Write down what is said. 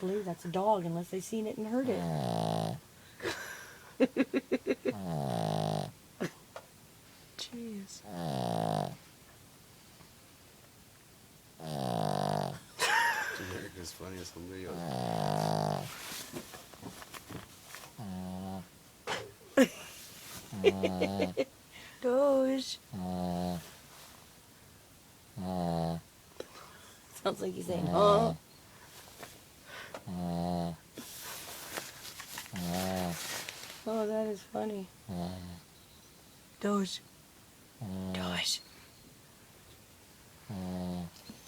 believe that's a dog unless they seen it and heard it. Jeez. It's funny as some video. Doge. Sounds like he's saying, huh? Oh, that is funny. Doge. Doge.